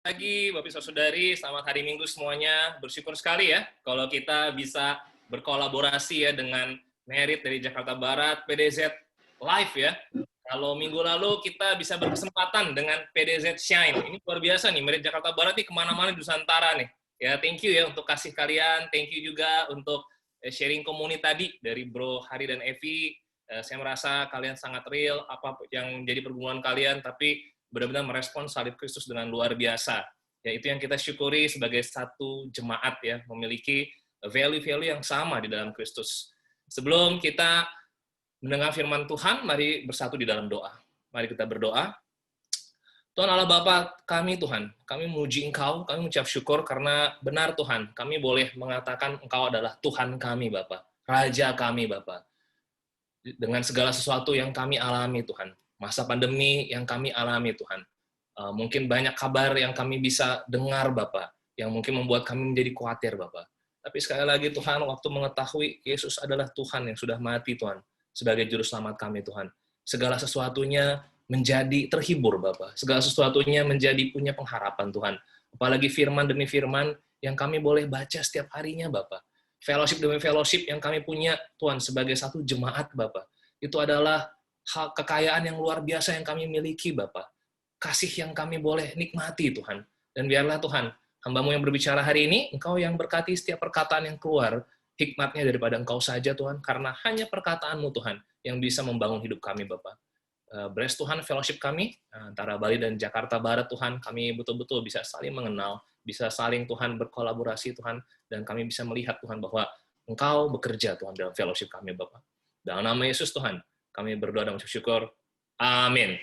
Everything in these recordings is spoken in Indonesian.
Pagi, Bapak Saudari, selamat hari Minggu semuanya. Bersyukur sekali ya kalau kita bisa berkolaborasi ya dengan Merit dari Jakarta Barat, PDZ Live ya. Kalau minggu lalu kita bisa berkesempatan dengan PDZ Shine. Ini luar biasa nih, Merit Jakarta Barat nih kemana-mana di Nusantara nih. Ya, thank you ya untuk kasih kalian. Thank you juga untuk sharing komuni tadi dari Bro Hari dan Evi. Saya merasa kalian sangat real, apa yang jadi pergumulan kalian, tapi benar-benar merespons salib Kristus dengan luar biasa. Ya, itu yang kita syukuri sebagai satu jemaat ya, memiliki value-value yang sama di dalam Kristus. Sebelum kita mendengar firman Tuhan, mari bersatu di dalam doa. Mari kita berdoa. Tuhan Allah Bapa kami Tuhan, kami memuji Engkau, kami mengucap syukur karena benar Tuhan, kami boleh mengatakan Engkau adalah Tuhan kami Bapa, Raja kami Bapa. Dengan segala sesuatu yang kami alami Tuhan, masa pandemi yang kami alami Tuhan, mungkin banyak kabar yang kami bisa dengar Bapak, yang mungkin membuat kami menjadi khawatir Bapak. Tapi sekali lagi Tuhan, waktu mengetahui Yesus adalah Tuhan yang sudah mati Tuhan, sebagai juru selamat kami Tuhan, segala sesuatunya menjadi terhibur Bapak, segala sesuatunya menjadi punya pengharapan Tuhan, apalagi firman demi firman yang kami boleh baca setiap harinya Bapak, fellowship demi fellowship yang kami punya Tuhan sebagai satu jemaat Bapak, itu adalah hal kekayaan yang luar biasa yang kami miliki Bapak, kasih yang kami boleh nikmati Tuhan, dan biarlah Tuhan, hamba-Mu yang berbicara hari ini, Engkau yang berkati setiap perkataan yang keluar, hikmatnya daripada Engkau saja Tuhan, karena hanya perkataan-Mu Tuhan yang bisa membangun hidup kami Bapak. Bless Tuhan fellowship kami antara Bali dan Jakarta Barat Tuhan, kami betul-betul bisa saling mengenal, bisa saling Tuhan berkolaborasi Tuhan, dan kami bisa melihat Tuhan bahwa Engkau bekerja Tuhan dalam fellowship kami Bapak. Dalam nama Yesus Tuhan, kami berdoa dan bersyukur. Amin.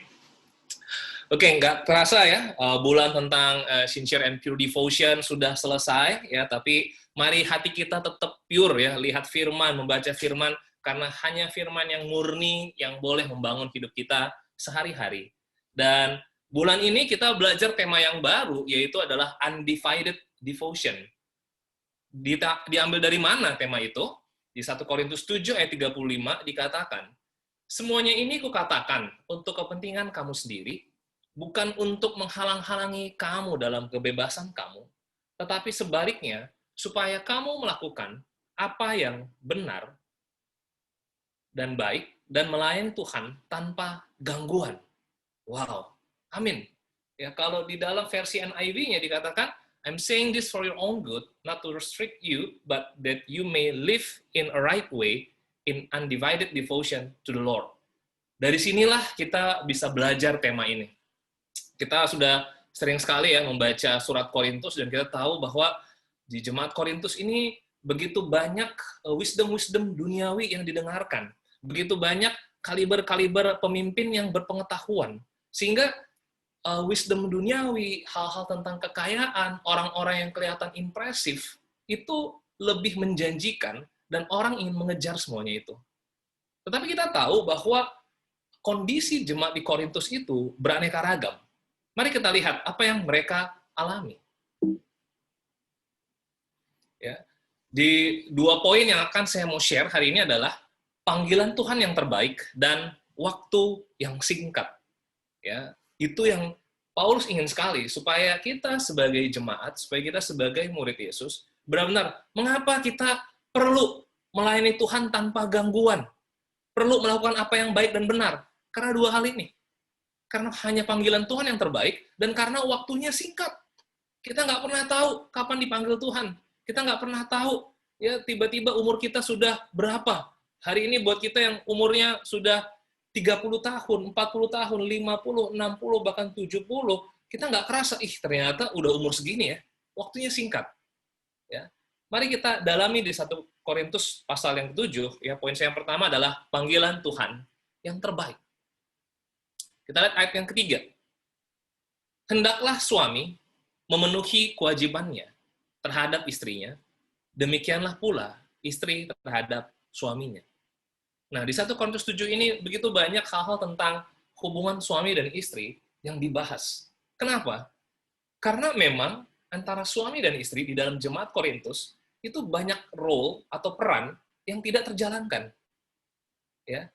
Oke, nggak terasa ya, bulan tentang sincere and pure devotion sudah selesai ya, tapi mari hati kita tetap pure ya, lihat firman, membaca firman, karena hanya firman yang murni yang boleh membangun hidup kita sehari-hari. Dan bulan ini kita belajar tema yang baru, yaitu adalah undivided devotion. Diambil dari mana tema itu? Di 1 Korintus 7 ayat 35 dikatakan, semuanya ini kukatakan untuk kepentingan kamu sendiri, bukan untuk menghalang-halangi kamu dalam kebebasan kamu, tetapi sebaliknya, supaya kamu melakukan apa yang benar dan baik, dan melayani Tuhan tanpa gangguan. Wow, amin. Ya, kalau di dalam versi NIV-nya dikatakan, I'm saying this for your own good, not to restrict you, but that you may live in a right way, in undivided devotion to the Lord. Dari sinilah kita bisa belajar tema ini. Kita sudah sering sekali ya membaca surat Korintus, dan kita tahu bahwa di jemaat Korintus ini begitu banyak wisdom-wisdom duniawi yang didengarkan. Begitu banyak kaliber-kaliber pemimpin yang berpengetahuan. Sehingga wisdom duniawi, hal-hal tentang kekayaan, orang-orang yang kelihatan impresif, itu lebih menjanjikan, dan orang ingin mengejar semuanya itu. Tetapi kita tahu bahwa kondisi jemaat di Korintus itu beraneka ragam. Mari kita lihat apa yang mereka alami. Ya. Di 2 poin yang akan saya mau share hari ini adalah panggilan Tuhan yang terbaik dan waktu yang singkat. Ya, itu yang Paulus ingin sekali, supaya kita sebagai jemaat, supaya kita sebagai murid Yesus, benar-benar mengapa kita perlu melayani Tuhan tanpa gangguan, perlu melakukan apa yang baik dan benar, karena 2 hal ini. Karena hanya panggilan Tuhan yang terbaik, dan karena waktunya singkat. Kita nggak pernah tahu kapan dipanggil Tuhan. Kita nggak pernah tahu, ya tiba-tiba umur kita sudah berapa. Hari ini buat kita yang umurnya sudah 30 tahun, 40 tahun, 50, 60, bahkan 70, kita nggak kerasa, ternyata udah umur segini ya. Waktunya singkat. Ya. Mari kita dalami di 1 Korintus pasal yang ke-7, ya, poin saya yang pertama adalah panggilan Tuhan yang terbaik. Kita lihat ayat yang ketiga. Hendaklah suami memenuhi kewajibannya terhadap istrinya, demikianlah pula istri terhadap suaminya. Nah, di 1 Korintus 7 ini begitu banyak hal-hal tentang hubungan suami dan istri yang dibahas. Kenapa? Karena memang antara suami dan istri di dalam jemaat Korintus itu banyak role atau peran yang tidak terjalankan. Ya.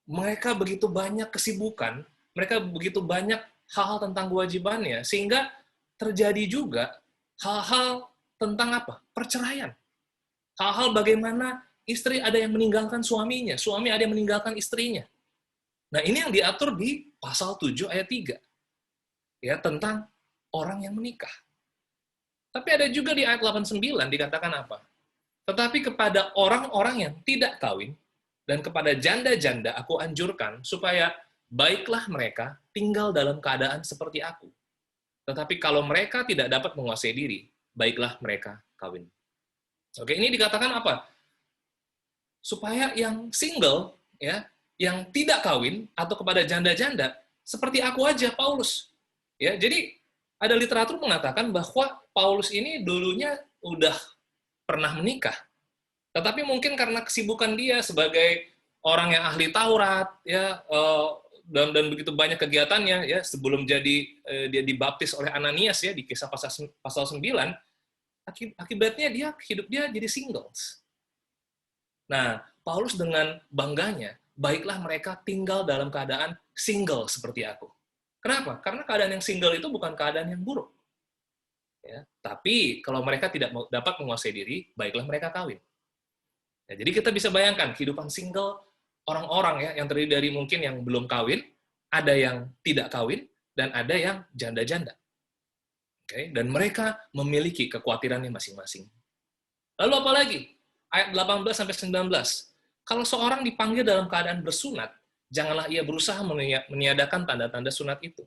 Mereka begitu banyak kesibukan, mereka begitu banyak hal-hal tentang kewajibannya, sehingga terjadi juga hal-hal tentang apa? Perceraian. Hal-hal bagaimana istri ada yang meninggalkan suaminya, suami ada yang meninggalkan istrinya. Nah, ini yang diatur di pasal 7 ayat 3. Ya, tentang orang yang menikah. Tapi ada juga di ayat 89 dikatakan apa? Tetapi kepada orang-orang yang tidak kawin dan kepada janda-janda aku anjurkan supaya baiklah mereka tinggal dalam keadaan seperti aku. Tetapi kalau mereka tidak dapat menguasai diri, baiklah mereka kawin. Oke, ini dikatakan apa? Supaya yang single, ya, yang tidak kawin atau kepada janda-janda, seperti aku aja, Paulus. Ya, jadi ada literatur mengatakan bahwa Paulus ini dulunya udah pernah menikah. Tetapi mungkin karena kesibukan dia sebagai orang yang ahli Taurat, ya, dan begitu banyak kegiatannya, ya, sebelum dia dibaptis oleh Ananias, ya, di Kisah pasal 9, akibatnya hidup dia jadi singles. Nah, Paulus dengan bangganya, baiklah mereka tinggal dalam keadaan single seperti aku. Kenapa? Karena keadaan yang single itu bukan keadaan yang buruk. Ya, tapi kalau mereka tidak dapat menguasai diri, baiklah mereka kawin. Ya, jadi kita bisa bayangkan kehidupan single orang-orang, ya, yang terdiri dari mungkin yang belum kawin, ada yang tidak kawin, dan ada yang janda-janda. Okay? Dan mereka memiliki kekhawatirannya masing-masing. Lalu apa lagi? Ayat 18-19. Kalau seorang dipanggil dalam keadaan bersunat, janganlah ia berusaha meniadakan tanda-tanda sunat itu.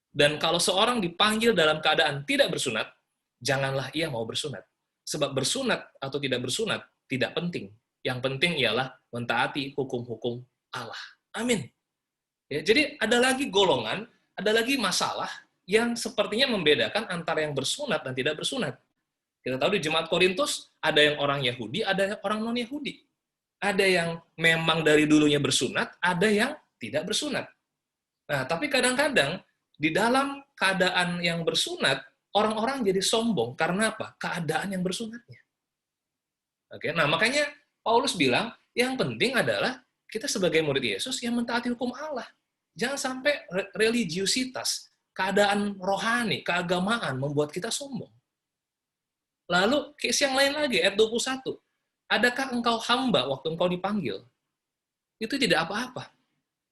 Dan kalau seorang dipanggil dalam keadaan tidak bersunat, janganlah ia mau bersunat. Sebab bersunat atau tidak bersunat tidak penting. Yang penting ialah mentaati hukum-hukum Allah. Amin. Ya, jadi ada lagi golongan, ada lagi masalah yang sepertinya membedakan antara yang bersunat dan tidak bersunat. Kita tahu di Jemaat Korintus, ada yang orang Yahudi, ada yang orang non-Yahudi. Ada yang memang dari dulunya bersunat, ada yang tidak bersunat. Nah, tapi kadang-kadang, di dalam keadaan yang bersunat, orang-orang jadi sombong. Karena apa? Keadaan yang bersunatnya. Oke, nah makanya Paulus bilang, yang penting adalah kita sebagai murid Yesus yang mentaati hukum Allah. Jangan sampai religiusitas, keadaan rohani, keagamaan membuat kita sombong. Lalu, case yang lain lagi, ayat 21. Adakah engkau hamba waktu engkau dipanggil? Itu tidak apa-apa.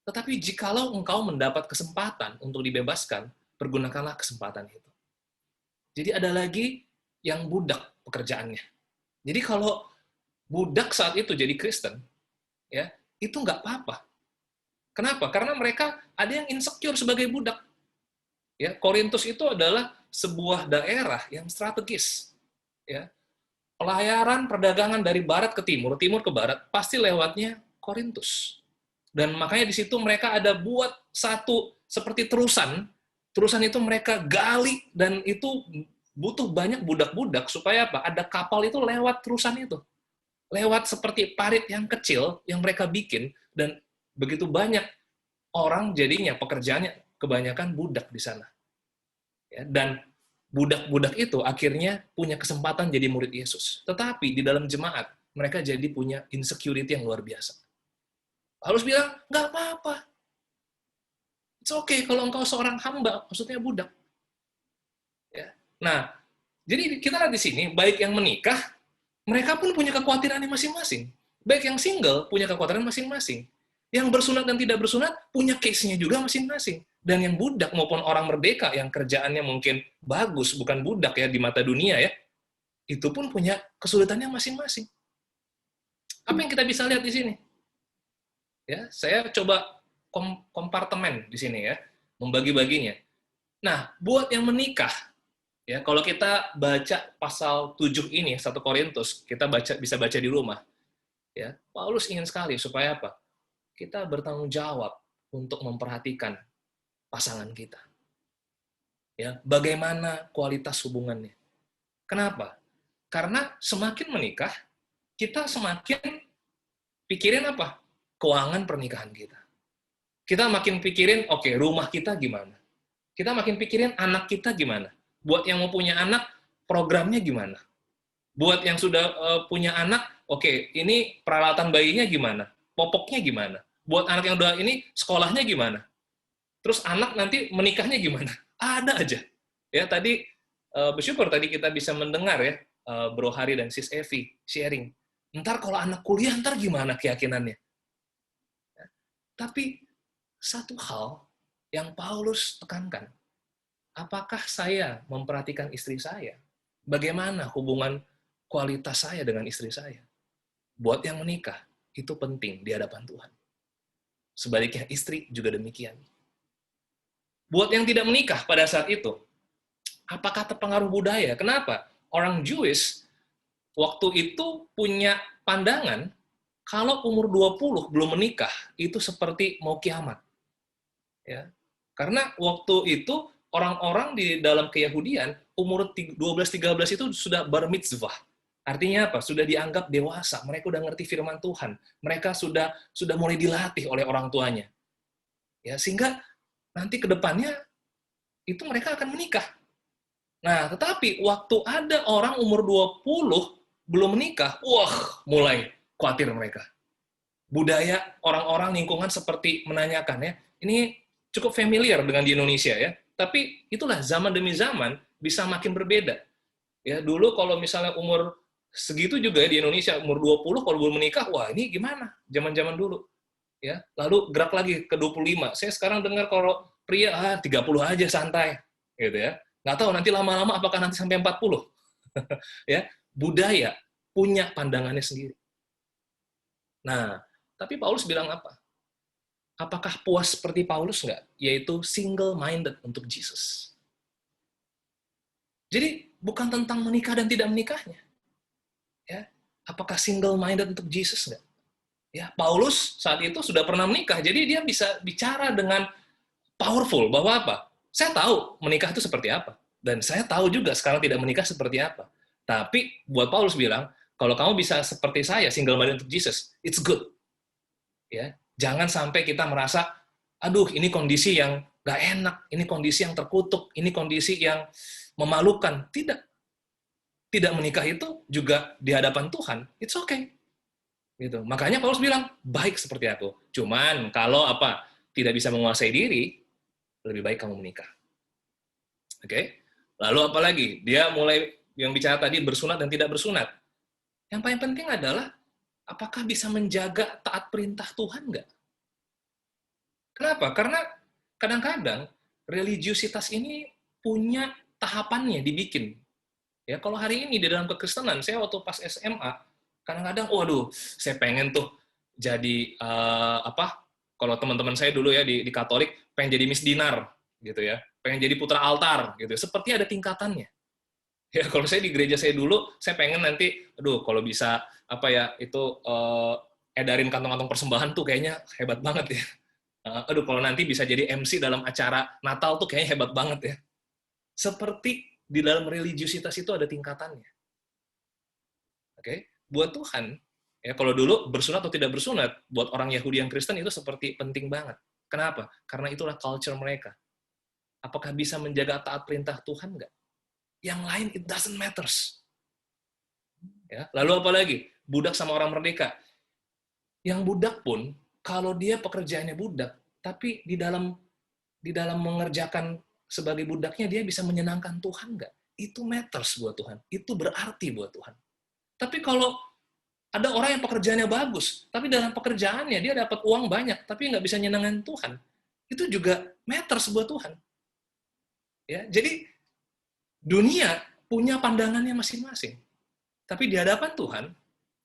Tetapi jikalau engkau mendapat kesempatan untuk dibebaskan, pergunakanlah kesempatan itu. Jadi ada lagi yang budak pekerjaannya. Jadi kalau budak saat itu jadi Kristen, ya, itu nggak apa-apa. Kenapa? Karena mereka ada yang insecure sebagai budak. Ya, Korintus itu adalah sebuah daerah yang strategis. Ya, pelayaran perdagangan dari barat ke timur, timur ke barat, pasti lewatnya Korintus. Dan makanya di situ mereka ada buat satu seperti terusan. Terusan itu mereka gali dan itu butuh banyak budak-budak supaya apa? Ada kapal itu lewat terusan itu. Lewat seperti parit yang kecil yang mereka bikin dan begitu banyak orang jadinya pekerjaannya kebanyakan budak di sana. Ya, dan budak-budak itu akhirnya punya kesempatan jadi murid Yesus. Tetapi di dalam jemaat, mereka jadi punya insecurity yang luar biasa. Paulus bilang, nggak apa-apa. It's okay kalau engkau seorang hamba, maksudnya budak. Ya. Nah, jadi kita lihat di sini, baik yang menikah, mereka pun punya kekhawatirannya masing-masing. Baik yang single, punya kekhawatiran masing-masing. Yang bersunat dan tidak bersunat, punya case-nya juga masing-masing. Dan yang budak maupun orang merdeka yang kerjaannya mungkin bagus, bukan budak ya di mata dunia ya, itu pun punya kesulitannya masing-masing. Apa yang kita bisa lihat di sini? Ya, saya coba kompartemen di sini ya, membagi-baginya. Nah, buat yang menikah, ya kalau kita baca pasal 7 ini 1 Korintus, kita bisa baca di rumah. Ya, Paulus ingin sekali supaya apa? Kita bertanggung jawab untuk memperhatikan pasangan kita. Ya, bagaimana kualitas hubungannya? Kenapa? Karena semakin menikah, kita semakin pikirin apa? Keuangan pernikahan kita. Kita makin pikirin, oke, rumah kita gimana? Kita makin pikirin anak kita gimana? Buat yang mau punya anak, programnya gimana? Buat yang sudah punya anak, oke, ini peralatan bayinya gimana? Popoknya gimana? Buat anak yang udah ini, sekolahnya gimana? Terus anak nanti menikahnya gimana? Ada aja. Ya, tadi bersyukur tadi kita bisa mendengar ya, Bro Hari dan Sis Evi sharing. Ntar kalau anak kuliah, ntar gimana keyakinannya? Ya, tapi satu hal yang Paulus tekankan, apakah saya memperhatikan istri saya? Bagaimana hubungan kualitas saya dengan istri saya? Buat yang menikah, itu penting di hadapan Tuhan. Sebaliknya istri juga demikian. Buat yang tidak menikah pada saat itu, apakah terpengaruh budaya? Kenapa? Orang Jewish waktu itu punya pandangan kalau umur 20 belum menikah, itu seperti mau kiamat. Ya. Karena waktu itu orang-orang di dalam keyahudian umur 12-13 itu sudah bar mitzvah. Artinya apa? Sudah dianggap dewasa. Mereka udah ngerti firman Tuhan. Mereka sudah mulai dilatih oleh orang tuanya. Ya, sehingga nanti ke depannya itu mereka akan menikah. Nah, tetapi waktu ada orang umur 20 belum menikah, wah, mulai khawatir mereka. Budaya orang-orang lingkungan seperti menanyakan ya, ini cukup familiar dengan di Indonesia ya, tapi itulah zaman demi zaman bisa makin berbeda. Ya, dulu kalau misalnya umur segitu juga ya di Indonesia, umur 20 kalau belum menikah, wah ini gimana? Zaman-zaman dulu. Ya, lalu gerak lagi ke 25. Saya sekarang dengar kalau pria 30 aja santai gitu ya. Nggak tahu nanti lama-lama apakah nanti sampai 40. Ya, budaya punya pandangannya sendiri. Nah, tapi Paulus bilang apa? Apakah puas seperti Paulus nggak? Yaitu single-minded untuk Jesus. Jadi, bukan tentang menikah dan tidak menikahnya. Ya, apakah single-minded untuk Jesus nggak? Ya, Paulus saat itu sudah pernah menikah, jadi dia bisa bicara dengan powerful bahwa apa? Saya tahu menikah itu seperti apa. Dan saya tahu juga sekarang tidak menikah seperti apa. Tapi buat Paulus bilang, kalau kamu bisa seperti saya, single-minded untuk Jesus, it's good. Ya, jangan sampai kita merasa, aduh ini kondisi yang gak enak, ini kondisi yang terkutuk, ini kondisi yang memalukan. Tidak. Tidak menikah itu juga di hadapan Tuhan, it's okay. Gitu. Makanya Paulus bilang, baik seperti aku. Cuman kalau apa tidak bisa menguasai diri, lebih baik kamu menikah. Oke? Lalu apa lagi? Dia mulai yang bicara tadi bersunat dan tidak bersunat. Yang paling penting adalah apakah bisa menjaga taat perintah Tuhan nggak? Kenapa? Karena kadang-kadang religiusitas ini punya tahapannya dibikin. Ya, kalau hari ini di dalam kekristenan, saya waktu pas SMA, kadang-kadang, waduh, saya pengen tuh jadi apa? Kalau teman-teman saya dulu ya di Katolik, pengen jadi Miss Dinar, gitu ya, pengen jadi putra altar, gitu. Seperti ada tingkatannya. Ya, kalau saya di gereja saya dulu, saya pengen nanti, aduh, kalau bisa apa ya itu edarin kantong-kantong persembahan tuh kayaknya hebat banget ya. Aduh, kalau nanti bisa jadi MC dalam acara Natal tuh kayaknya hebat banget ya. Seperti di dalam religiusitas itu ada tingkatannya. Oke, buat Tuhan, ya kalau dulu bersunat atau tidak bersunat, buat orang Yahudi yang Kristen itu seperti penting banget. Kenapa? Karena itulah culture mereka. Apakah bisa menjaga taat perintah Tuhan nggak? Yang lain it doesn't matters. Ya, lalu apa lagi? Budak sama orang merdeka. Yang budak pun, kalau dia pekerjaannya budak, tapi di dalam mengerjakan sebagai budaknya dia bisa menyenangkan Tuhan nggak? Itu matters buat Tuhan. Itu berarti buat Tuhan. Tapi kalau ada orang yang pekerjaannya bagus, tapi dalam pekerjaannya dia dapat uang banyak, tapi nggak bisa nyenangkan Tuhan, itu juga matters buat Tuhan. Ya, jadi dunia punya pandangannya masing-masing. Tapi di hadapan Tuhan,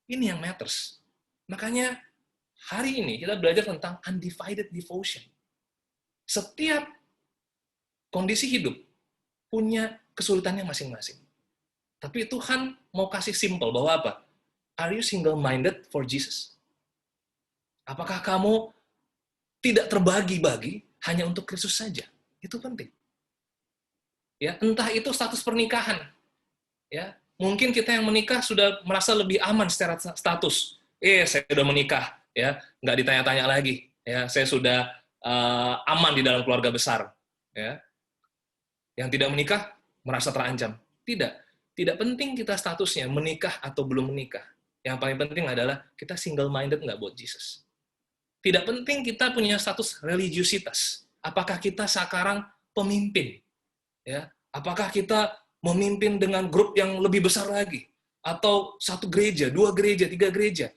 ini yang matters. Makanya hari ini kita belajar tentang undivided devotion. Setiap kondisi hidup punya kesulitannya masing-masing. Tapi Tuhan mau kasih simple bahwa apa? Are you single-minded for Jesus? Apakah kamu tidak terbagi-bagi hanya untuk Kristus saja? Itu penting. Ya, entah itu status pernikahan. Ya, mungkin kita yang menikah sudah merasa lebih aman secara status. Saya sudah menikah, ya, nggak ditanya-tanya lagi. Ya, saya sudah aman di dalam keluarga besar. Ya, yang tidak menikah merasa terancam. Tidak, tidak penting kita statusnya menikah atau belum menikah. Yang paling penting adalah kita single-minded nggak buat Jesus. Tidak penting kita punya status religiusitas. Apakah kita sekarang pemimpin, ya, Apakah kita memimpin dengan grup yang lebih besar lagi? Atau satu gereja, 2 gereja, 3 gereja?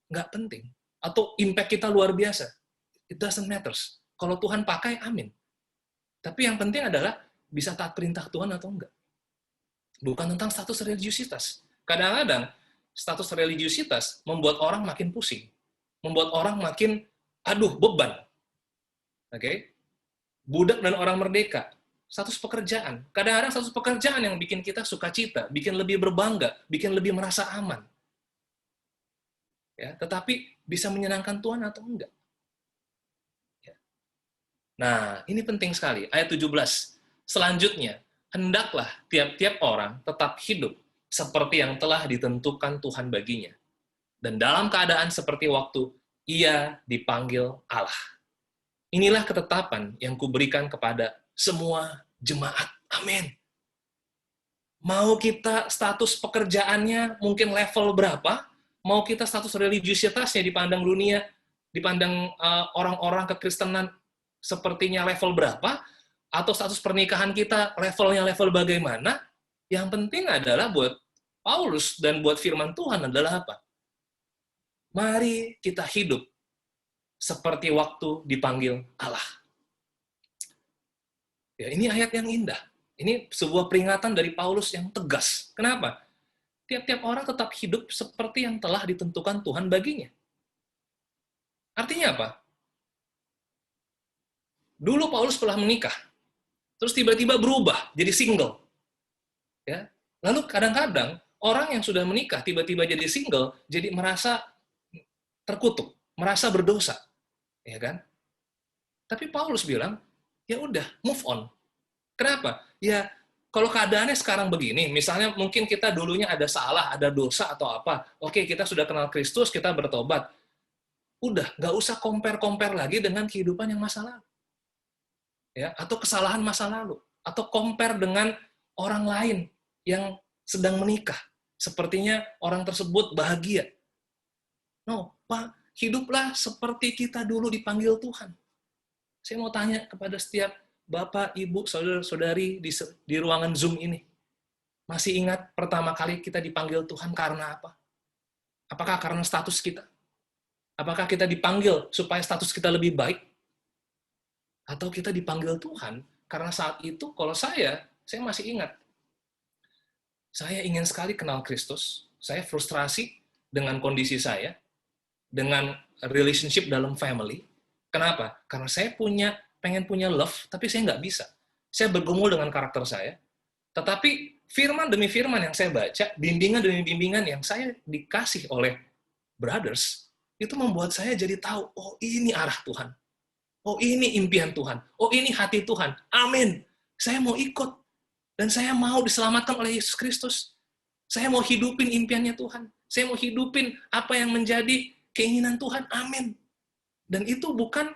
Nggak penting. Atau impact kita luar biasa. It doesn't matters. Kalau Tuhan pakai, amin. Tapi yang penting adalah bisa taat perintah Tuhan atau enggak. Bukan tentang status religiusitas. Kadang-kadang status religiusitas membuat orang makin pusing. Membuat orang makin, beban. Oke? Budak dan orang merdeka. Status pekerjaan. Kadang-kadang status pekerjaan yang bikin kita sukacita, bikin lebih berbangga, bikin lebih merasa aman. Ya, tetapi bisa menyenangkan Tuhan atau enggak? Ya. Nah, ini penting sekali. Ayat 17. Selanjutnya, hendaklah tiap-tiap orang tetap hidup seperti yang telah ditentukan Tuhan baginya. Dan dalam keadaan seperti waktu ia dipanggil Allah. Inilah ketetapan yang kuberikan kepada semua jemaat. Amin. Mau kita status pekerjaannya mungkin level berapa, mau kita status religiusitasnya dipandang dunia, dipandang orang-orang kekristenan sepertinya level berapa, atau status pernikahan kita levelnya level bagaimana, yang penting adalah buat Paulus dan buat firman Tuhan adalah apa? Mari kita hidup seperti waktu dipanggil Allah. Ya, ini ayat yang indah. Ini sebuah peringatan dari Paulus yang tegas. Kenapa? Tiap-tiap orang tetap hidup seperti yang telah ditentukan Tuhan baginya. Artinya apa? Dulu Paulus telah menikah, terus tiba-tiba berubah jadi single. Ya. Lalu kadang-kadang orang yang sudah menikah tiba-tiba jadi single, jadi merasa terkutuk, merasa berdosa, ya kan? Tapi Paulus bilang, ya udah, move on. Kenapa? Ya, kalau keadaannya sekarang begini, misalnya mungkin kita dulunya ada salah, ada dosa atau apa, oke, kita sudah kenal Kristus, kita bertobat. Udah, nggak usah compare-compare lagi dengan kehidupan yang masa lalu. Ya, atau kesalahan masa lalu. Atau compare dengan orang lain yang sedang menikah. Sepertinya orang tersebut bahagia. No, Pak, hiduplah seperti kita dulu dipanggil Tuhan. Saya mau tanya kepada setiap Bapak, Ibu, Saudara-saudari di ruangan Zoom ini. Masih ingat pertama kali kita dipanggil Tuhan karena apa? Apakah karena status kita? Apakah kita dipanggil supaya status kita lebih baik? Atau kita dipanggil Tuhan karena saat itu, kalau saya masih ingat. Saya ingin sekali kenal Kristus. Saya frustrasi dengan kondisi saya, dengan relationship dalam family. Kenapa? Karena saya pengen punya love, tapi saya nggak bisa. Saya bergumul dengan karakter saya. Tetapi firman demi firman yang saya baca, bimbingan demi bimbingan yang saya dikasih oleh brothers, itu membuat saya jadi tahu, oh ini arah Tuhan. Oh ini impian Tuhan. Oh ini hati Tuhan. Amin. Saya mau ikut. Dan saya mau diselamatkan oleh Yesus Kristus. Saya mau hidupin impiannya Tuhan. Saya mau hidupin apa yang menjadi keinginan Tuhan. Amin. Dan itu bukan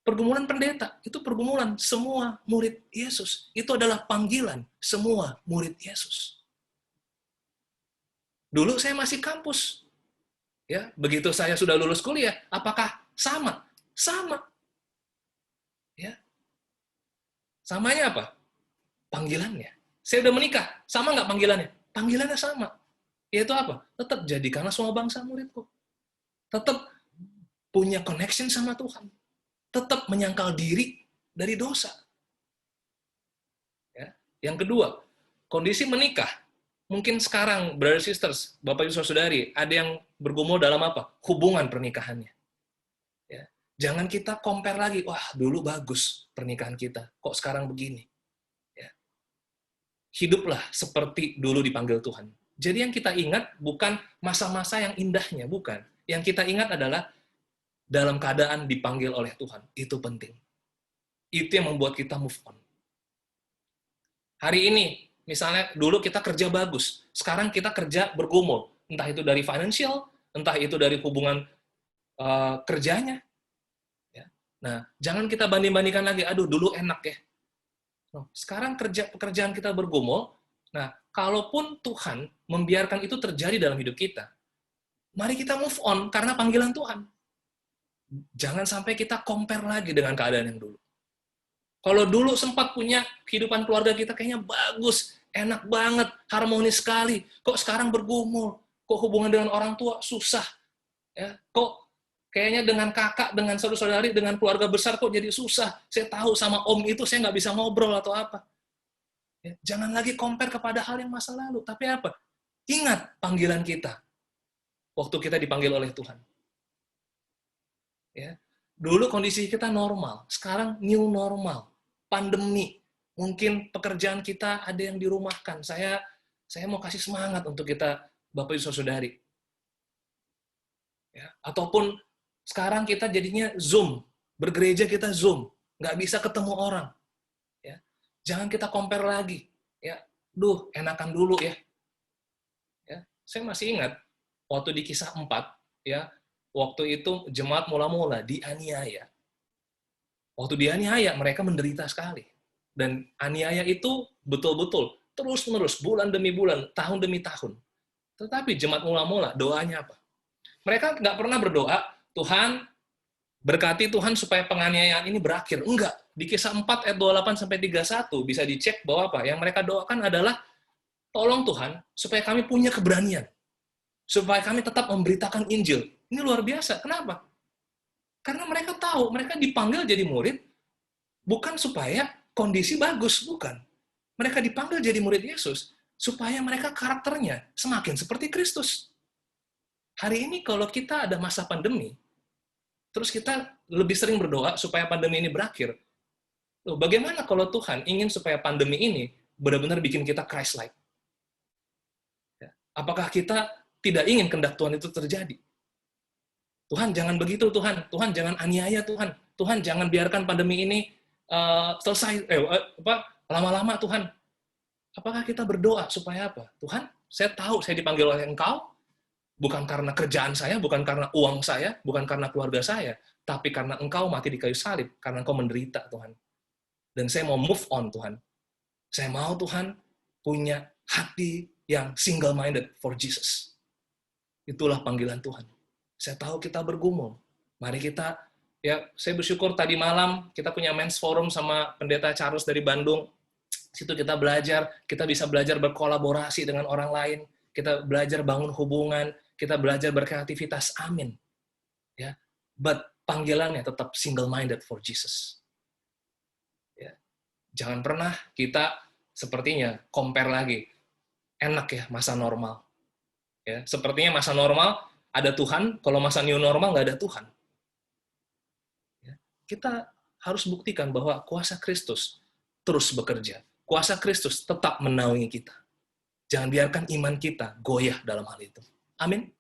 pergumulan pendeta. Itu pergumulan semua murid Yesus. Itu adalah panggilan semua murid Yesus. Dulu saya masih kampus. Ya, begitu saya sudah lulus kuliah, apakah sama? Sama. Ya. Samanya apa? Panggilannya. Saya udah menikah, sama nggak panggilannya? Panggilannya sama. Yaitu apa? Tetap jadikanlah semua bangsa muridku. Tetap punya connection sama Tuhan. Tetap menyangkal diri dari dosa. Ya. Yang kedua, kondisi menikah. Mungkin sekarang, brothers sisters, Bapak Ibu Saudari, ada yang bergumul dalam apa? Hubungan pernikahannya. Ya. Jangan kita compare lagi, wah dulu bagus pernikahan kita, kok sekarang begini. Ya. Hiduplah seperti dulu dipanggil Tuhan. Jadi yang kita ingat bukan masa-masa yang indahnya, bukan. Yang kita ingat adalah dalam keadaan dipanggil oleh Tuhan. Itu penting. Itu yang membuat kita move on. Hari ini, misalnya dulu kita kerja bagus, sekarang kita kerja bergumul. Entah itu dari financial, entah itu dari hubungan kerjanya. Nah, jangan kita banding-bandingkan lagi, aduh dulu enak ya. Sekarang pekerjaan kita bergumul, nah kalaupun Tuhan membiarkan itu terjadi dalam hidup kita, mari kita move on karena panggilan Tuhan. Jangan sampai kita compare lagi dengan keadaan yang dulu. Kalau dulu sempat punya kehidupan keluarga kita kayaknya bagus, enak banget, harmonis sekali. Kok sekarang bergumul? Kok hubungan dengan orang tua susah? Ya, kok kayaknya dengan kakak, dengan saudara-saudari, dengan keluarga besar kok jadi susah. Saya tahu sama om itu saya nggak bisa ngobrol atau apa. Ya, jangan lagi compare kepada hal yang masa lalu. Tapi apa? Ingat panggilan kita. Waktu kita dipanggil oleh Tuhan. Ya, dulu kondisi kita normal. Sekarang new normal. Pandemi. Mungkin pekerjaan kita ada yang dirumahkan. Saya mau kasih semangat untuk kita, Bapak Ibu Saudari. Ya, ataupun sekarang kita jadinya Zoom. Bergereja kita Zoom. Nggak bisa ketemu orang. Ya, jangan kita compare lagi. Ya, enakan dulu ya. Ya, saya masih ingat waktu di Kisah 4, ya, waktu itu jemaat mula-mula dianiaya. Waktu dianiaya, mereka menderita sekali. Dan aniaya itu betul-betul terus-menerus, bulan demi bulan, tahun demi tahun. Tetapi jemaat mula-mula, doanya apa? Mereka nggak pernah berdoa, Tuhan, berkati Tuhan supaya penganiayaan ini berakhir. Enggak. Di Kisah 4 ayat 28-31 bisa dicek bahwa apa? Yang mereka doakan adalah, tolong Tuhan, supaya kami punya keberanian. Supaya kami tetap memberitakan Injil. Ini luar biasa. Kenapa? Karena mereka tahu, mereka dipanggil jadi murid, bukan supaya kondisi bagus, bukan. Mereka dipanggil jadi murid Yesus, supaya mereka karakternya semakin seperti Kristus. Hari ini kalau kita ada masa pandemi, terus kita lebih sering berdoa supaya pandemi ini berakhir, bagaimana kalau Tuhan ingin supaya pandemi ini benar-benar bikin kita Christ-like? Apakah kita tidak ingin kehendak Tuhan itu terjadi? Tuhan, jangan begitu, Tuhan. Tuhan, jangan aniaya, Tuhan. Tuhan, jangan biarkan pandemi ini selesai, lama-lama, Tuhan. Apakah kita berdoa supaya apa? Tuhan, saya tahu saya dipanggil oleh Engkau, bukan karena kerjaan saya, bukan karena uang saya, bukan karena keluarga saya, tapi karena Engkau mati di kayu salib, karena Engkau menderita, Tuhan. Dan saya mau move on, Tuhan. Saya mau, Tuhan, punya hati yang single-minded for Jesus. Itulah panggilan Tuhan. Saya tahu kita bergumul. Mari kita, ya, saya bersyukur tadi malam kita punya Men's Forum sama Pendeta Charles dari Bandung. Situ kita belajar, kita bisa belajar berkolaborasi dengan orang lain, kita belajar bangun hubungan, kita belajar berkreativitas. Amin. Ya, but panggilannya tetap single-minded for Jesus. Ya. Jangan pernah kita sepertinya compare lagi. Enak ya masa normal. Ya, sepertinya masa normal ada Tuhan, kalau masa new normal nggak ada Tuhan. Ya, kita harus buktikan bahwa kuasa Kristus terus bekerja. Kuasa Kristus tetap menaungi kita. Jangan biarkan iman kita goyah dalam hal itu. Amin.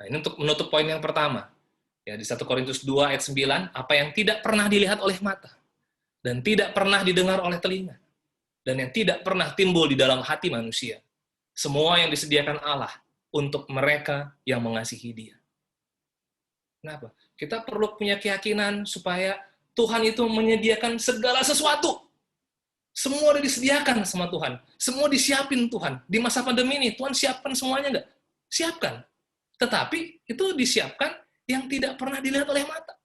Nah, ini untuk menutup poin yang pertama. Ya, di 1 Korintus 2 ayat 9, apa yang tidak pernah dilihat oleh mata, dan tidak pernah didengar oleh telinga, dan yang tidak pernah timbul di dalam hati manusia. Semua yang disediakan Allah untuk mereka yang mengasihi Dia. Kenapa? Kita perlu punya keyakinan supaya Tuhan itu menyediakan segala sesuatu. Semua udah disediakan sama Tuhan. Semua disiapin Tuhan. Di masa pandemi ini, Tuhan siapkan semuanya nggak? Siapkan. Tetapi itu disiapkan yang tidak pernah dilihat oleh mata.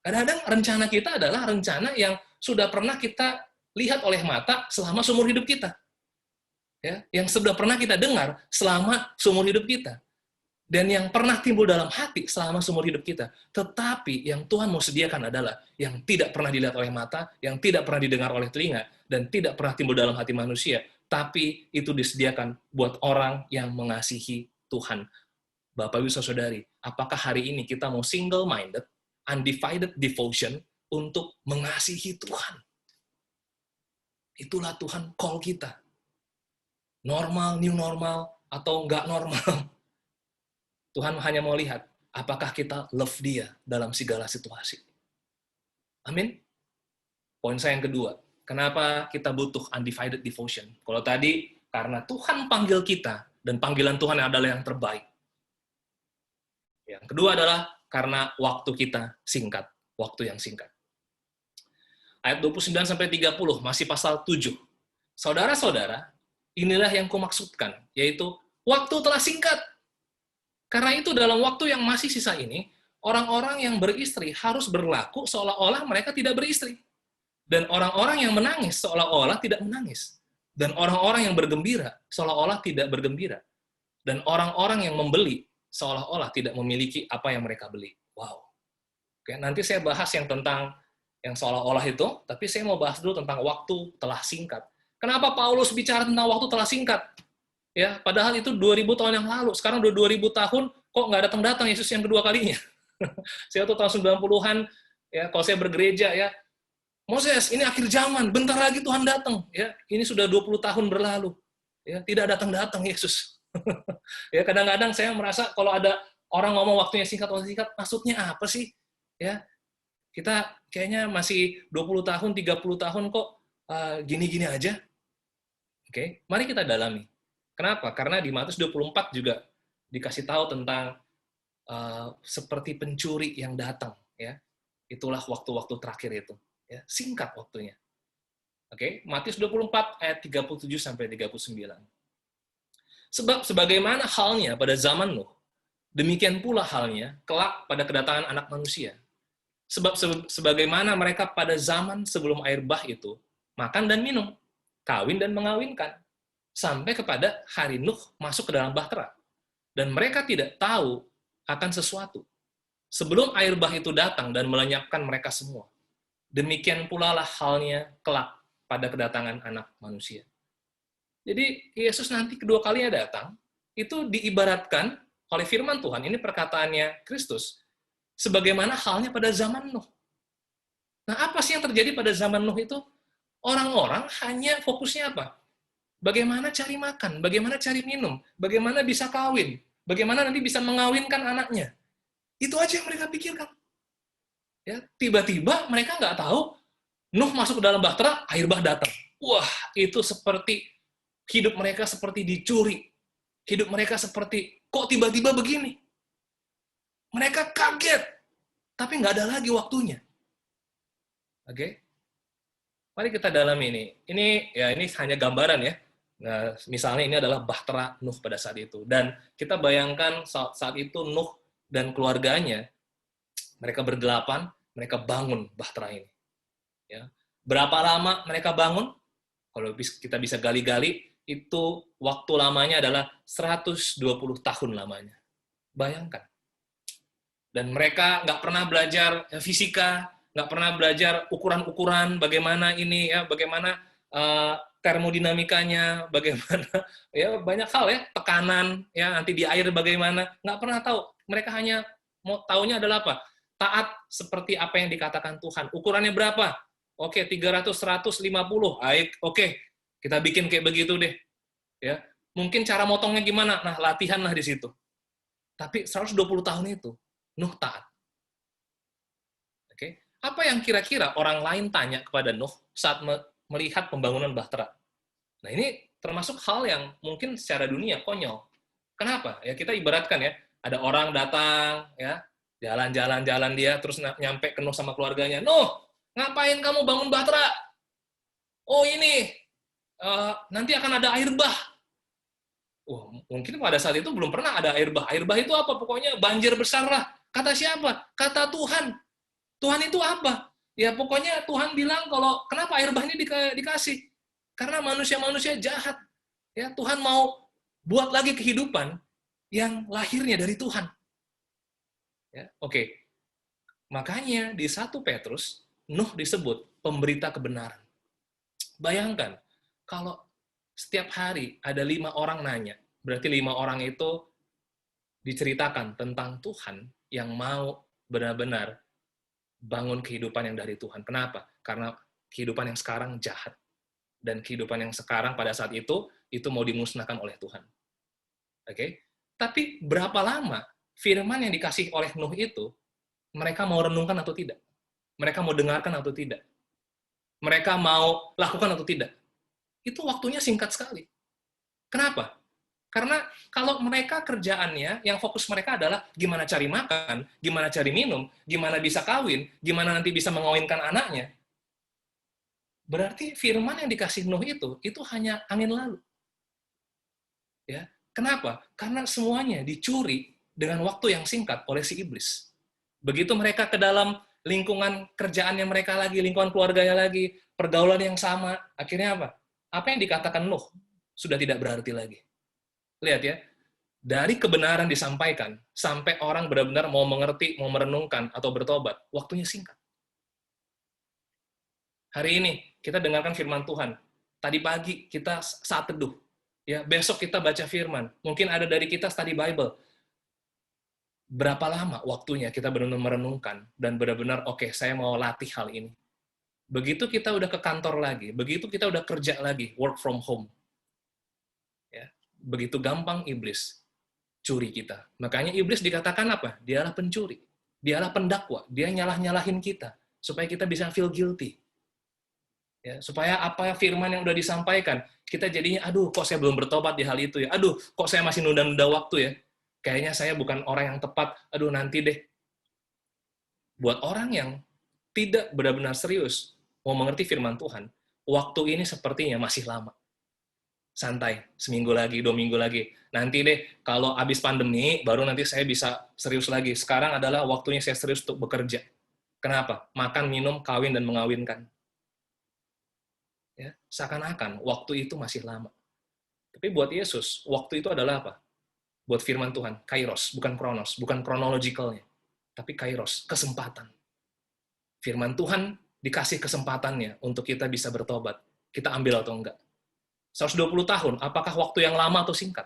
Kadang-kadang rencana kita adalah rencana yang sudah pernah kita lihat oleh mata selama seumur hidup kita. Ya, yang sudah pernah kita dengar selama seumur hidup kita. Dan yang pernah timbul dalam hati selama seumur hidup kita. Tetapi yang Tuhan mau sediakan adalah yang tidak pernah dilihat oleh mata, yang tidak pernah didengar oleh telinga, dan tidak pernah timbul dalam hati manusia. Tapi itu disediakan buat orang yang mengasihi Tuhan. Bapak Ibu Saudari, apakah hari ini kita mau single-minded, undivided devotion untuk mengasihi Tuhan? Itulah Tuhan call kita. Normal, new normal, atau nggak normal. Tuhan hanya mau lihat, apakah kita love Dia dalam segala situasi. Amin. Poin saya yang kedua, kenapa kita butuh undivided devotion? Kalau tadi, karena Tuhan panggil kita, dan panggilan Tuhan adalah yang terbaik. Yang kedua adalah karena waktu kita singkat, waktu yang singkat. Ayat 29-30, masih pasal 7. Saudara-saudara, inilah yang kumaksudkan, yaitu waktu telah singkat. Karena itu dalam waktu yang masih sisa ini, orang-orang yang beristri harus berlaku seolah-olah mereka tidak beristri. Dan orang-orang yang menangis seolah-olah tidak menangis. Dan orang-orang yang bergembira seolah-olah tidak bergembira. Dan orang-orang yang membeli seolah-olah tidak memiliki apa yang mereka beli. Wow. Oke, nanti saya bahas yang tentang yang seolah-olah itu, tapi saya mau bahas dulu tentang waktu telah singkat. Kenapa Paulus bicara tentang waktu telah singkat? Ya, padahal itu 2000 tahun yang lalu. Sekarang udah 2000 tahun, kok nggak datang-datang Yesus yang kedua kalinya? Saya tuh tahun 90-an, ya, kalau saya bergereja, ya, Moses, ini akhir zaman, bentar lagi Tuhan datang. Ya, ini sudah 20 tahun berlalu. Ya, tidak datang-datang Yesus. Ya, kadang-kadang saya merasa kalau ada orang ngomong waktunya singkat, maksudnya apa sih? Ya, kita kayaknya masih 20 tahun, 30 tahun kok gini-gini aja. Oke, mari kita dalami. Kenapa? Karena di Matius 24 juga dikasih tahu tentang seperti pencuri yang datang. Ya, itulah waktu-waktu terakhir itu. Ya, singkat waktunya. Oke, Matius 24 ayat 37 sampai 39. Sebab sebagaimana halnya pada zaman Nuh, demikian pula halnya kelak pada kedatangan Anak Manusia. Sebab sebagaimana mereka pada zaman sebelum air bah itu makan dan minum, kawin dan mengawinkan, sampai kepada hari Nuh masuk ke dalam bahtera. Dan mereka tidak tahu akan sesuatu. Sebelum air bah itu datang dan melenyapkan mereka semua. Demikian pula lah halnya kelak pada kedatangan Anak Manusia. Jadi Yesus nanti kedua kalinya datang, itu diibaratkan oleh firman Tuhan, ini perkataannya Kristus, sebagaimana halnya pada zaman Nuh. Nah, apa sih yang terjadi pada zaman Nuh itu? Orang-orang hanya fokusnya apa? Bagaimana cari makan, bagaimana cari minum, bagaimana bisa kawin, bagaimana nanti bisa mengawinkan anaknya. Itu aja yang mereka pikirkan. Ya, tiba-tiba mereka nggak tahu, Nuh masuk ke dalam bahtera, air bah datang. Wah, itu seperti hidup mereka seperti dicuri. Hidup mereka seperti, kok tiba-tiba begini? Mereka kaget, tapi nggak ada lagi waktunya. Oke? Mari kita dalami ini. Ini hanya gambaran ya. Nah, misalnya ini adalah bahtera Nuh pada saat itu. Dan kita bayangkan saat itu Nuh dan keluarganya, mereka berdelapan, mereka bangun bahtera ini. Ya. Berapa lama mereka bangun? Kalau kita bisa gali-gali, itu waktu lamanya adalah 120 tahun lamanya. Bayangkan. Dan mereka nggak pernah belajar fisika, nggak pernah belajar ukuran-ukuran, bagaimana ini ya, bagaimana termodinamikanya, bagaimana ya banyak hal ya, tekanan ya nanti di air bagaimana, nggak pernah tahu. Mereka hanya mau taunya adalah apa? Taat seperti apa yang dikatakan Tuhan. Ukurannya berapa? Oke, 300, 150. Baik, oke. Kita bikin kayak begitu deh. Ya. Mungkin cara motongnya gimana? Nah, latihanlah di situ. Tapi 120 tahun itu Nuh taat. Oke. Apa yang kira-kira orang lain tanya kepada Nuh saat melihat pembangunan bahtera? Nah, ini termasuk hal yang mungkin secara dunia konyol. Kenapa? Ya kita ibaratkan ya, ada orang datang ya, jalan-jalan dia terus nyampe ke Nuh sama keluarganya. Nuh, ngapain kamu bangun bahtera? Oh, ini nanti akan ada air bah. Wah, mungkin pada saat itu belum pernah ada air bah. Air bah itu apa? Pokoknya banjir besar lah. Kata siapa? Kata Tuhan. Tuhan itu apa? Ya pokoknya Tuhan bilang kalau kenapa air bah ini dikasih? Karena manusia-manusia jahat. Ya Tuhan mau buat lagi kehidupan yang lahirnya dari Tuhan. Ya, oke. Makanya di 1 Petrus Nuh disebut pemberita kebenaran. Bayangkan kalau setiap hari ada 5 orang nanya, berarti 5 orang itu diceritakan tentang Tuhan yang mau benar-benar bangun kehidupan yang dari Tuhan. Kenapa? Karena kehidupan yang sekarang jahat. Dan kehidupan yang sekarang pada saat itu mau dimusnahkan oleh Tuhan. Oke? Tapi berapa lama firman yang dikasih oleh Nuh itu, mereka mau renungkan atau tidak? Mereka mau dengarkan atau tidak? Mereka mau lakukan atau tidak? Itu waktunya singkat sekali. Kenapa? Karena kalau mereka kerjaannya, yang fokus mereka adalah gimana cari makan, gimana cari minum, gimana bisa kawin, gimana nanti bisa mengawinkan anaknya, berarti firman yang dikasih Nuh itu hanya angin lalu. Ya, kenapa? Karena semuanya dicuri dengan waktu yang singkat oleh si iblis. Begitu mereka ke dalam lingkungan kerjaannya mereka lagi, lingkungan keluarganya lagi, pergaulan yang sama, akhirnya apa? Apa yang dikatakan Nuh sudah tidak berarti lagi. Lihat ya, dari kebenaran disampaikan, sampai orang benar-benar mau mengerti, mau merenungkan, atau bertobat, waktunya singkat. Hari ini, kita dengarkan firman Tuhan. Tadi pagi, kita saat teduh. Ya, besok kita baca firman. Mungkin ada dari kita study Bible. Berapa lama waktunya kita benar-benar merenungkan, dan benar-benar, oke, saya mau latih hal ini. Begitu kita udah ke kantor lagi, begitu kita udah kerja lagi, work from home. Ya, begitu gampang iblis curi kita. Makanya iblis dikatakan apa? Dialah pencuri. Dialah pendakwa. Dia nyalah-nyalahin kita. Supaya kita bisa feel guilty. Ya, supaya apa firman yang udah disampaikan, kita jadinya, aduh, kok saya belum bertobat di hal itu ya? Aduh, kok saya masih nunda-nunda waktu ya? Kayaknya saya bukan orang yang tepat. Aduh, nanti deh. Buat orang yang tidak benar-benar serius mau mengerti firman Tuhan, waktu ini sepertinya masih lama. Santai, seminggu lagi, 2 minggu lagi. Nanti deh, kalau habis pandemi, baru nanti saya bisa serius lagi. Sekarang adalah waktunya saya serius untuk bekerja. Kenapa? Makan, minum, kawin, dan mengawinkan. Ya, seakan-akan waktu itu masih lama. Tapi buat Yesus, waktu itu adalah apa? Buat firman Tuhan, kairos, bukan kronos, bukan chronologicalnya, tapi kairos, kesempatan. Firman Tuhan dikasih kesempatannya untuk kita bisa bertobat. Kita ambil atau enggak? 120 tahun, apakah waktu yang lama atau singkat?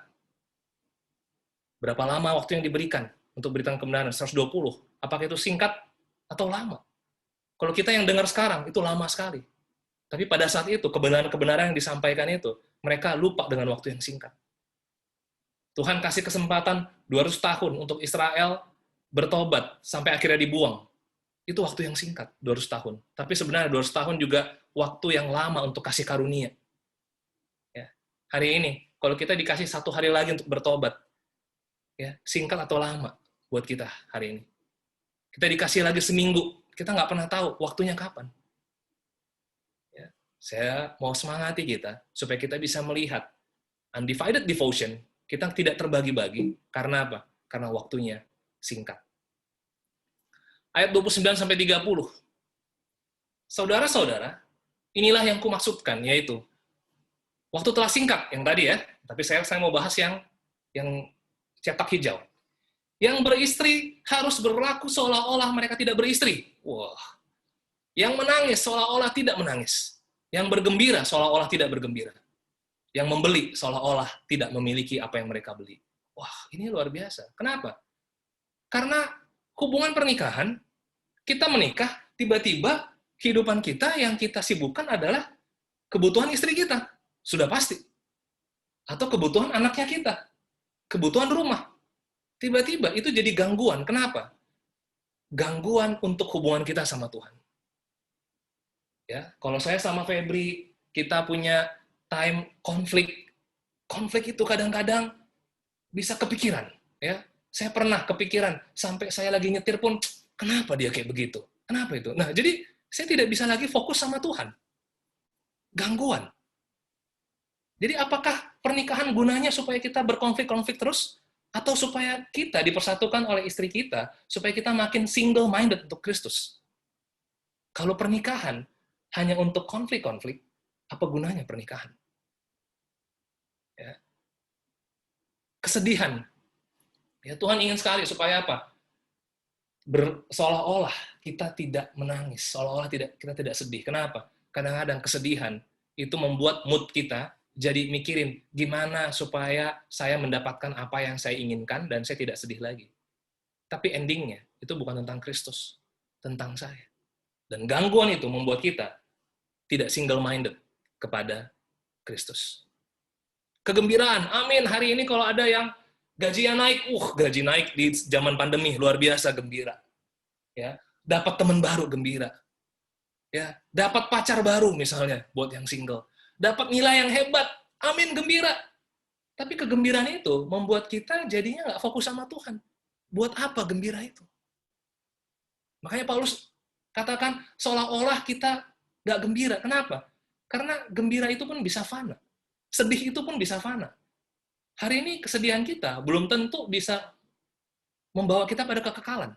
Berapa lama waktu yang diberikan untuk beritakan kebenaran? 120. Apakah itu singkat atau lama? Kalau kita yang dengar sekarang, itu lama sekali. Tapi pada saat itu, kebenaran-kebenaran yang disampaikan itu, mereka lupa dengan waktu yang singkat. Tuhan kasih kesempatan 200 tahun untuk Israel bertobat sampai akhirnya dibuang. Itu waktu yang singkat, 200 tahun. Tapi sebenarnya 200 tahun juga waktu yang lama untuk kasih karunia. Ya. Hari ini, kalau kita dikasih 1 hari lagi untuk bertobat, ya, singkat atau lama buat kita hari ini. Kita dikasih lagi seminggu, kita nggak pernah tahu waktunya kapan. Saya mau semangati kita, supaya kita bisa melihat undivided devotion, kita tidak terbagi-bagi, karena apa? Karena waktunya singkat. Ayat 29-30. Saudara-saudara, inilah yang kumaksudkan, yaitu, waktu telah singkat, yang tadi ya, tapi saya mau bahas yang cetak hijau. Yang beristri harus berlaku seolah-olah mereka tidak beristri. Wah. Yang menangis seolah-olah tidak menangis. Yang bergembira seolah-olah tidak bergembira. Yang membeli seolah-olah tidak memiliki apa yang mereka beli. Wah, ini luar biasa. Kenapa? Karena hubungan pernikahan, kita menikah, tiba-tiba kehidupan kita yang kita sibukkan adalah kebutuhan istri kita. Sudah pasti. Atau kebutuhan anaknya kita. Kebutuhan rumah. Tiba-tiba itu jadi gangguan. Kenapa? Gangguan untuk hubungan kita sama Tuhan. Ya, kalau saya sama Febri, kita punya time konflik. Konflik itu kadang-kadang bisa kepikiran. Ya, saya pernah kepikiran sampai saya lagi nyetir pun, kenapa dia kayak begitu? Kenapa itu? Nah, jadi saya tidak bisa lagi fokus sama Tuhan. Gangguan. Jadi apakah pernikahan gunanya supaya kita berkonflik-konflik terus? Atau supaya kita dipersatukan oleh istri kita, supaya kita makin single-minded untuk Kristus? Kalau pernikahan hanya untuk konflik-konflik, apa gunanya pernikahan? Ya. Kesedihan. Ya, Tuhan ingin sekali supaya apa? Seolah-olah kita tidak menangis, seolah-olah kita tidak sedih. Kenapa? Kadang-kadang kesedihan itu membuat mood kita jadi mikirin gimana supaya saya mendapatkan apa yang saya inginkan dan saya tidak sedih lagi. Tapi endingnya itu bukan tentang Kristus, tentang saya. Dan gangguan itu membuat kita tidak single-minded kepada Kristus. Kegembiraan, amin. Hari ini kalau ada yang gajinya naik, gaji naik di zaman pandemi, luar biasa gembira. Ya, dapat teman baru gembira. Ya, dapat pacar baru misalnya buat yang single. Dapat nilai yang hebat, amin gembira. Tapi kegembiraan itu membuat kita jadinya nggak fokus sama Tuhan. Buat apa gembira itu? Makanya Paulus katakan seolah-olah kita nggak gembira. Kenapa? Karena gembira itu pun bisa fana. Sedih itu pun bisa fana. Hari ini kesedihan kita belum tentu bisa membawa kita pada kekekalan.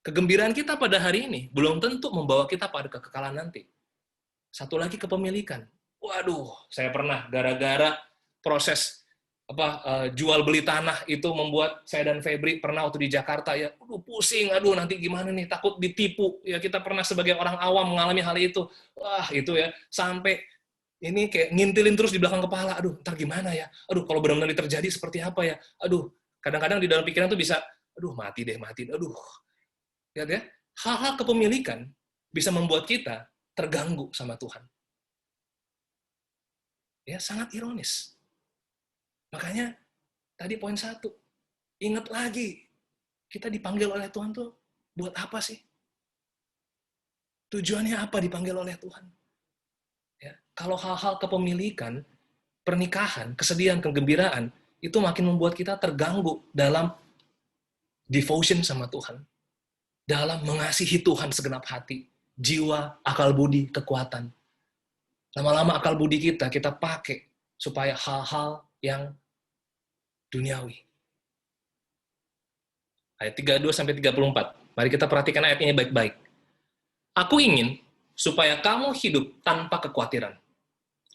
Kegembiraan kita pada hari ini belum tentu membawa kita pada kekekalan nanti. Satu lagi, kepemilikan. Waduh, saya pernah gara-gara proses jual beli tanah itu membuat saya dan Febri pernah waktu di Jakarta ya, pusing, aduh nanti gimana nih, takut ditipu. Ya kita pernah sebagai orang awam mengalami hal itu. Wah, itu ya, sampai ini kayak ngintilin terus di belakang kepala. Aduh, ntar gimana ya? Aduh, kalau benar-benar terjadi seperti apa ya? Aduh, kadang-kadang di dalam pikiran tuh bisa, aduh mati deh, mati. Aduh, lihat ya, hal-hal kepemilikan bisa membuat kita terganggu sama Tuhan. Ya, sangat ironis. Makanya, tadi poin 1, ingat lagi, kita dipanggil oleh Tuhan tuh buat apa sih? Tujuannya apa dipanggil oleh Tuhan? Ya, kalau hal-hal kepemilikan, pernikahan, kesedihan, kegembiraan, itu makin membuat kita terganggu dalam devotion sama Tuhan. Dalam mengasihi Tuhan segenap hati, jiwa, akal budi, kekuatan. Lama-lama akal budi kita pakai supaya hal-hal yang duniawi. Ayat 32-34. Mari kita perhatikan ayat ini baik-baik. Aku ingin supaya kamu hidup tanpa kekhawatiran.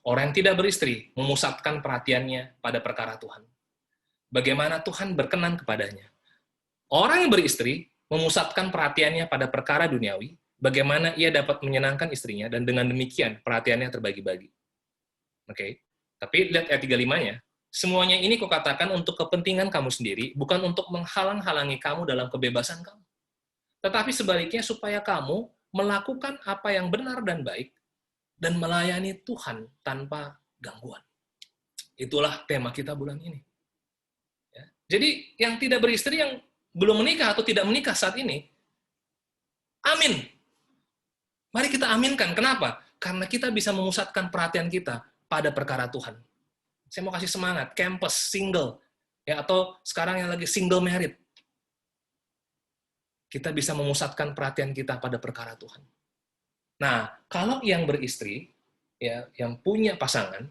Orang yang tidak beristri memusatkan perhatiannya pada perkara Tuhan. Bagaimana Tuhan berkenan kepadanya. Orang yang beristri memusatkan perhatiannya pada perkara duniawi, bagaimana ia dapat menyenangkan istrinya, dan dengan demikian perhatiannya terbagi-bagi. Oke, tapi lihat ayat 35-nya. Semuanya ini kukatakan untuk kepentingan kamu sendiri, bukan untuk menghalang-halangi kamu dalam kebebasan kamu. Tetapi sebaliknya supaya kamu melakukan apa yang benar dan baik, dan melayani Tuhan tanpa gangguan. Itulah tema kita bulan ini. Ya. Jadi yang tidak beristri, yang belum menikah atau tidak menikah saat ini, amin. Mari kita aminkan. Kenapa? Karena kita bisa memusatkan perhatian kita pada perkara Tuhan. Saya mau kasih semangat, campus, single, ya, atau sekarang yang lagi single married. Kita bisa memusatkan perhatian kita pada perkara Tuhan. Nah, kalau yang beristri, ya, yang punya pasangan,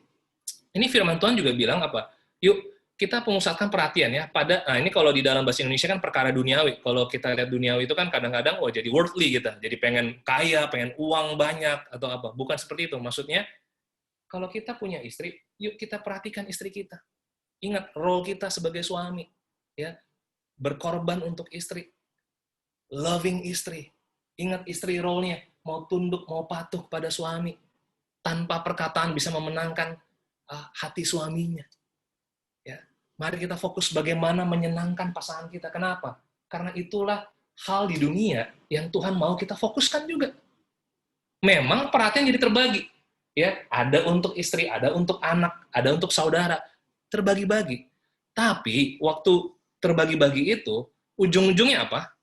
ini firman Tuhan juga bilang apa? Yuk, kita memusatkan perhatian ya pada, nah ini kalau di dalam bahasa Indonesia kan perkara duniawi. Kalau kita lihat duniawi itu kan kadang-kadang, oh jadi worldly gitu, jadi pengen kaya, pengen uang banyak, atau apa. Bukan seperti itu. Maksudnya, kalau kita punya istri, yuk kita perhatikan istri kita. Ingat, role kita sebagai suami. Ya, berkorban untuk istri. Loving istri. Ingat istri role-nya, mau tunduk, mau patuh pada suami. Tanpa perkataan bisa memenangkan hati suaminya. Ya, mari kita fokus bagaimana menyenangkan pasangan kita. Kenapa? Karena itulah hal di dunia yang Tuhan mau kita fokuskan juga. Memang perhatian jadi terbagi. Ya, ada untuk istri, ada untuk anak, ada untuk saudara. Terbagi-bagi. Tapi waktu terbagi-bagi itu, ujung-ujungnya apa?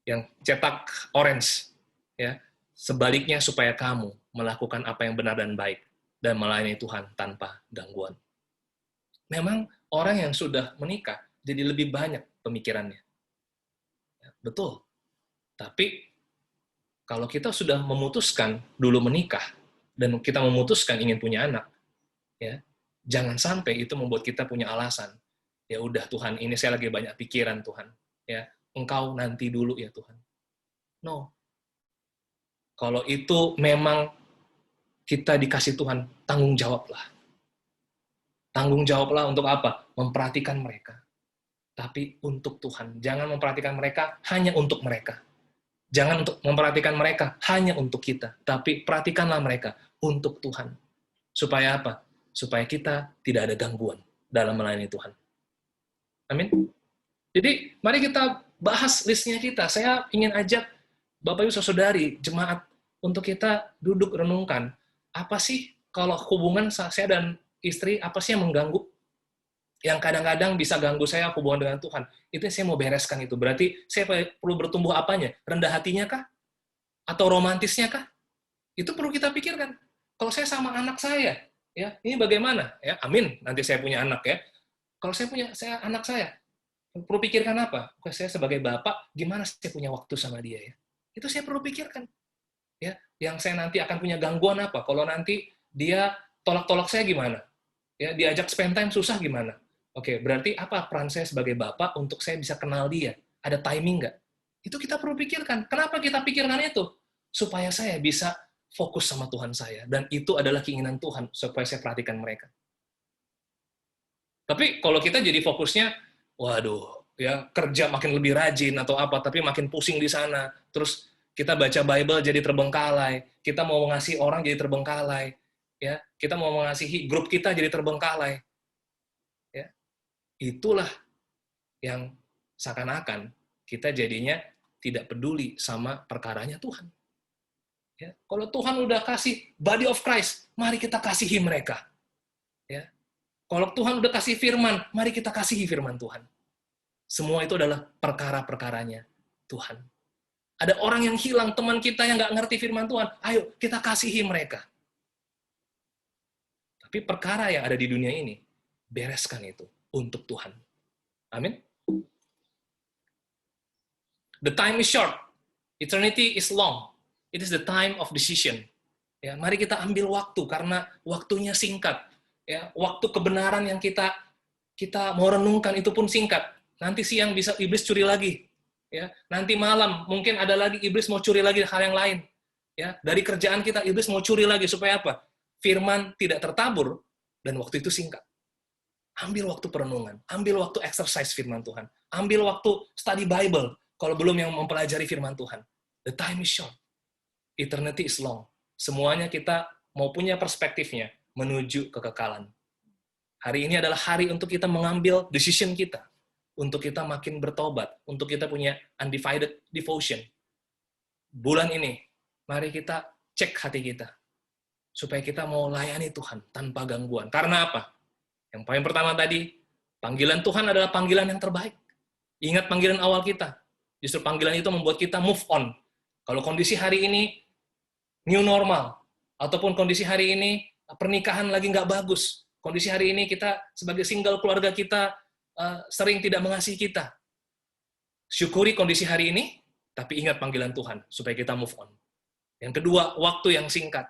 Yang cetak orange. Ya, sebaliknya supaya kamu melakukan apa yang benar dan baik dan melayani Tuhan tanpa gangguan. Memang orang yang sudah menikah jadi lebih banyak pemikirannya. Ya, betul. Tapi kalau kita sudah memutuskan dulu menikah dan kita memutuskan ingin punya anak, ya, jangan sampai itu membuat kita punya alasan. Ya udah Tuhan, ini saya lagi banyak pikiran Tuhan. Ya, engkau nanti dulu ya Tuhan. No. Kalau itu memang kita dikasih Tuhan, tanggung jawablah. Tanggung jawablah untuk apa? Memperhatikan mereka. Tapi untuk Tuhan. Jangan memperhatikan mereka hanya untuk mereka. Jangan untuk memperhatikan mereka hanya untuk kita. Tapi perhatikanlah mereka untuk Tuhan. Supaya apa? Supaya kita tidak ada gangguan dalam melayani Tuhan. Amin. Jadi, mari kita bahas listnya kita. Saya ingin ajak Bapak Ibu Saudari, jemaat, untuk kita duduk renungkan. Apa sih kalau hubungan saya dan istri, apa sih yang mengganggu? Yang kadang-kadang bisa ganggu saya hubungan dengan Tuhan. Itu saya mau bereskan itu. Berarti saya perlu bertumbuh apanya? Rendah hatinya kah? Atau romantisnya kah? Itu perlu kita pikirkan. Kalau saya sama anak saya, ya, ini bagaimana? Ya, amin, nanti saya punya anak ya. Kalau saya anak saya, perlu pikirkan apa? Oke, saya sebagai bapak, gimana saya punya waktu sama dia ya? Itu saya perlu pikirkan. Ya, yang saya nanti akan punya gangguan apa? Kalau nanti dia tolak-tolak saya gimana? Ya, diajak spend time susah gimana? Oke, berarti apa peran saya sebagai bapak untuk saya bisa kenal dia? Ada timing nggak? Itu kita perlu pikirkan. Kenapa kita pikirkan itu? Supaya saya bisa fokus sama Tuhan saya. Dan itu adalah keinginan Tuhan, supaya saya perhatikan mereka. Tapi kalau kita jadi fokusnya, waduh, ya kerja makin lebih rajin atau apa, tapi makin pusing di sana. Terus kita baca Bible jadi terbengkalai. Kita mau mengasihi orang jadi terbengkalai. Ya, kita mau mengasihi grup kita jadi terbengkalai. Ya, itulah yang seakan-akan kita jadinya tidak peduli sama perkaranya Tuhan. Ya, kalau Tuhan udah kasih body of Christ, mari kita kasihi mereka. Ya, kalau Tuhan udah kasih firman, mari kita kasihi firman Tuhan. Semua itu adalah perkara-perkaranya Tuhan. Ada orang yang hilang, teman kita yang nggak ngerti firman Tuhan, ayo kita kasihi mereka. Tapi perkara yang ada di dunia ini, bereskan itu untuk Tuhan. Amin. The time is short, eternity is long. It is the time of decision. Ya, mari kita ambil waktu karena waktunya singkat. Ya, waktu kebenaran yang kita mau renungkan itu pun singkat. Nanti siang bisa iblis curi lagi. Ya, nanti malam mungkin ada lagi iblis mau curi lagi hal yang lain. Ya, dari kerjaan kita iblis mau curi lagi supaya apa? Firman tidak tertabur dan waktu itu singkat. Ambil waktu perenungan, ambil waktu exercise firman Tuhan, ambil waktu study Bible kalau belum yang mempelajari firman Tuhan. The time is short. Eternity is long. Semuanya kita mau punya perspektifnya menuju kekekalan. Hari ini adalah hari untuk kita mengambil decision kita. Untuk kita makin bertobat. Untuk kita punya undivided devotion. Bulan ini, mari kita cek hati kita. Supaya kita mau layani Tuhan tanpa gangguan. Karena apa? Yang paling pertama tadi, panggilan Tuhan adalah panggilan yang terbaik. Ingat panggilan awal kita. Justru panggilan itu membuat kita move on. Kalau kondisi hari ini, new normal, ataupun kondisi hari ini pernikahan lagi nggak bagus, kondisi hari ini kita sebagai single keluarga kita sering tidak mengasihi kita. Syukuri kondisi hari ini, tapi ingat panggilan Tuhan supaya kita move on. Yang kedua, waktu yang singkat.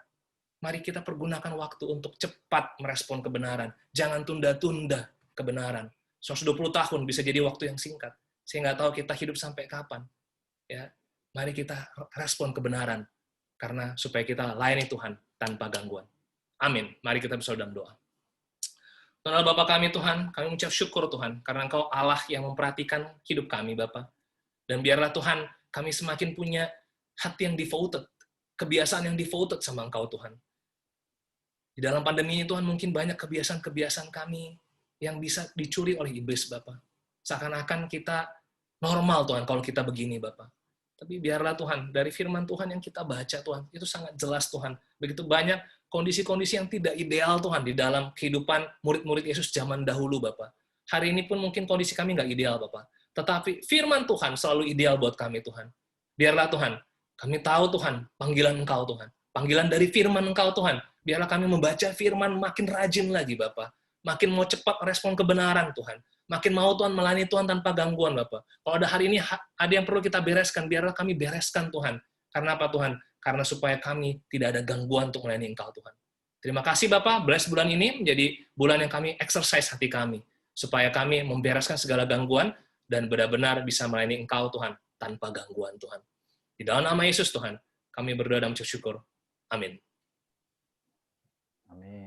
Mari kita pergunakan waktu untuk cepat merespon kebenaran. Jangan tunda-tunda kebenaran. 120 tahun bisa jadi waktu yang singkat. Saya nggak tahu kita hidup sampai kapan. Ya, mari kita respon kebenaran. Karena supaya kita layani Tuhan tanpa gangguan. Amin. Mari kita bersama dalam doa. Tuhan Allah Bapa kami Tuhan, kami mengucap syukur Tuhan, karena Engkau Allah yang memperhatikan hidup kami Bapa. Dan biarlah Tuhan, kami semakin punya hati yang devoted, kebiasaan yang devoted sama Engkau Tuhan. Di dalam pandemi ini Tuhan mungkin banyak kebiasaan-kebiasaan kami yang bisa dicuri oleh iblis Bapa. Seakan-akan kita normal Tuhan kalau kita begini Bapa. Tapi biarlah Tuhan, dari firman Tuhan yang kita baca Tuhan, itu sangat jelas Tuhan. Begitu banyak kondisi-kondisi yang tidak ideal Tuhan di dalam kehidupan murid-murid Yesus zaman dahulu Bapak. Hari ini pun mungkin kondisi kami nggak ideal Bapak. Tetapi firman Tuhan selalu ideal buat kami Tuhan. Biarlah Tuhan, kami tahu Tuhan, panggilan Engkau Tuhan. Panggilan dari firman Engkau Tuhan. Biarlah kami membaca firman makin rajin lagi Bapak. Makin mau cepat respon kebenaran Tuhan. Makin mau Tuhan melayani Tuhan tanpa gangguan Bapak. Kalau ada hari ini ada yang perlu kita bereskan, biarlah kami bereskan Tuhan. Karena apa Tuhan? Karena supaya kami tidak ada gangguan untuk melayani Engkau Tuhan. Terima kasih Bapak, bless bulan ini menjadi bulan yang kami exercise hati kami. Supaya kami membereskan segala gangguan dan benar-benar bisa melayani Engkau Tuhan tanpa gangguan Tuhan. Di dalam nama Yesus Tuhan, kami berdoa dan mengucap syukur. Amin. Amin.